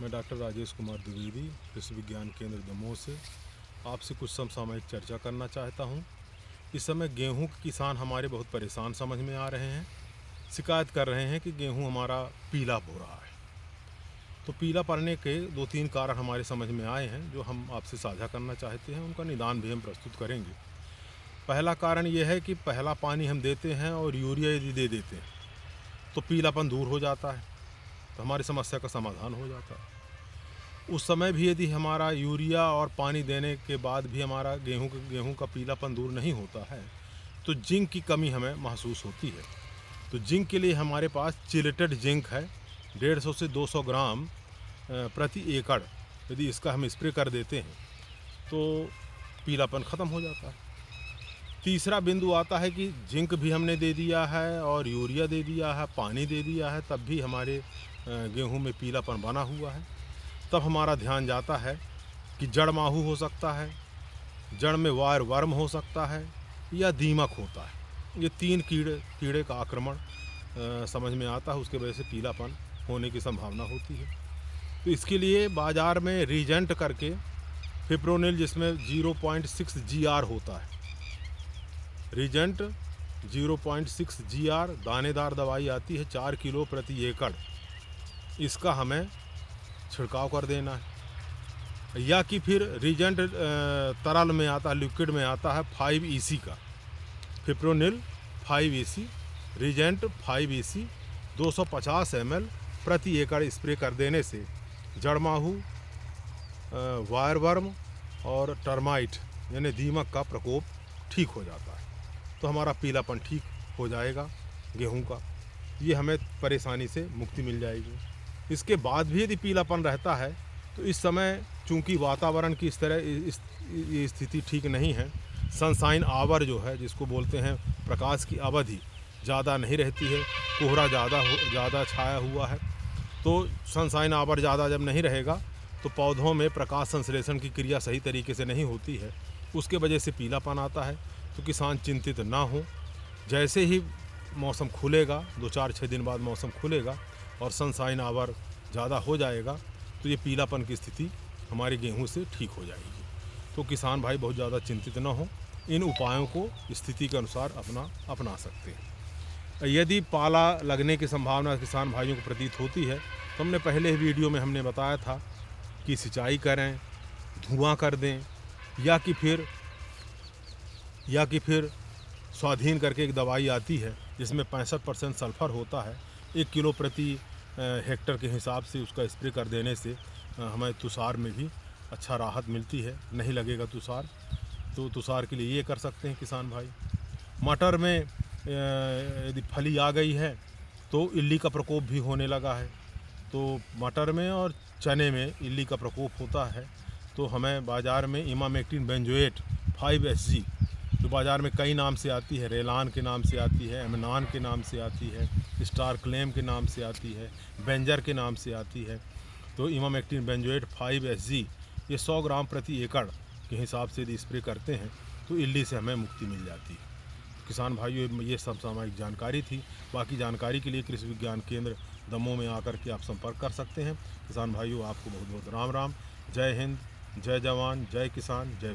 मैं डॉक्टर राजेश कुमार द्विवेदी कृषि विज्ञान केंद्र दमोह से आपसे कुछ समसामयिक चर्चा करना चाहता हूं। इस समय गेहूं के किसान हमारे बहुत परेशान समझ में आ रहे हैं। शिकायत कर रहे हैं कि गेहूं हमारा पीला हो रहा है। तो पीला पड़ने के 2-3 कारण हमारे समझ में आए हैं जो हम आपसे साझा करना चाहते हैं। उनका निदान भी हम प्रस्तुत करेंगे। पहला कारण ये है कि पहला पानी हम देते हैं और यूरिया यदि दे देते हैं तो पीलापन दूर हो जाता है, तो हमारी समस्या का समाधान हो जाता है। उस समय भी यदि हमारा यूरिया और पानी देने के बाद भी हमारा गेहूं का पीलापन दूर नहीं होता है तो जिंक की कमी हमें महसूस होती है। तो जिंक के लिए हमारे पास चिलेटेड जिंक है 150 से 200 ग्राम प्रति एकड़। यदि इसका हम स्प्रे कर देते हैं तो पीलापन ख़त्म हो जाता है। तीसरा बिंदु आता है कि जिंक भी हमने दे दिया है और यूरिया दे दिया है, पानी दे दिया है, तब भी हमारे गेहूं में पीलापन बना हुआ है। तब हमारा ध्यान जाता है कि जड़ माहू हो सकता है, जड़ में वायर वर्म हो सकता है या दीमक होता है। ये 3 कीड़े का आक्रमण समझ में आता है, उसके वजह से पीलापन होने की संभावना होती है। तो इसके लिए बाज़ार में रीजेंट करके फिप्रोनिल जिसमें 0.6 GR होता है, रीजेंट 0.6 GR दानेदार दवाई आती है 4 किलो प्रति एकड़। इसका हमें छिड़काव कर देना है। या कि फिर रीजेंट तरल में आता है, लिक्विड में आता है 5EC का, fipronil 5EC, reagent 5EC 250 ml प्रति एकड़ स्प्रे कर देने से जड़ माहू, वायर वर्म और टर्माइट यानी दीमक का प्रकोप ठीक हो जाता है। तो हमारा पीलापन ठीक हो जाएगा गेहूं का। ये हमें परेशानी से मुक्ति मिल जाएगी। इसके बाद भी यदि पीलापन रहता है तो इस समय चूंकि वातावरण की ये स्थिति ठीक नहीं है, सनशाइन आवर जो है जिसको बोलते हैं प्रकाश की अवधि ज़्यादा नहीं रहती है, कोहरा ज़्यादा छाया हुआ है। तो सनशाइन आवर ज़्यादा जब नहीं रहेगा तो पौधों में प्रकाश संश्लेषण की क्रिया सही तरीके से नहीं होती है, उसके वजह से पीलापन आता है। तो किसान चिंतित ना हो। जैसे ही मौसम खुलेगा, 2-4-6 दिन बाद मौसम खुलेगा और सनशाइन आवर ज़्यादा हो जाएगा तो ये पीलापन की स्थिति हमारे गेहूं से ठीक हो जाएगी। तो किसान भाई बहुत ज़्यादा चिंतित ना हो, इन उपायों को स्थिति के अनुसार अपना सकते हैं। यदि पाला लगने की संभावना किसान भाइयों को प्रतीत होती है तो हमने पहले ही वीडियो में हमने बताया था कि सिंचाई करें, धुआं कर दें या कि फिर स्वाधीन करके एक दवाई आती है जिसमें 65% सल्फर होता है। 1 किलो प्रति हेक्टर के हिसाब से उसका स्प्रे कर देने से हमें तुषार में भी अच्छा राहत मिलती है। नहीं लगेगा तुषार, तो तुषार के लिए ये कर सकते हैं किसान भाई। मटर में यदि फली आ गई है तो इल्ली का प्रकोप भी होने लगा है। तो मटर में और चने में इल्ली का प्रकोप होता है तो हमें बाज़ार में इमामेक्टिन बेंजोएट 5SG जो बाज़ार में कई नाम से आती है, रेलान के नाम से आती है, एमनान के नाम से आती है, स्टार क्लेम के नाम से आती है, बेंजर के नाम से आती है। तो इमामेक्टिन बेंजोएट 5SG ये 100 ग्राम प्रति एकड़ के हिसाब से यदि स्प्रे करते हैं तो इल्ली से हमें मुक्ति मिल जाती है। किसान भाइयों, ये सब सामयिक जानकारी थी। बाकी जानकारी के लिए कृषि विज्ञान केंद्र दमोह में आकर के आप संपर्क कर सकते हैं। किसान भाइयों, आपको बहुत बहुत राम राम। जय हिंद, जय जवान, जय किसान, जय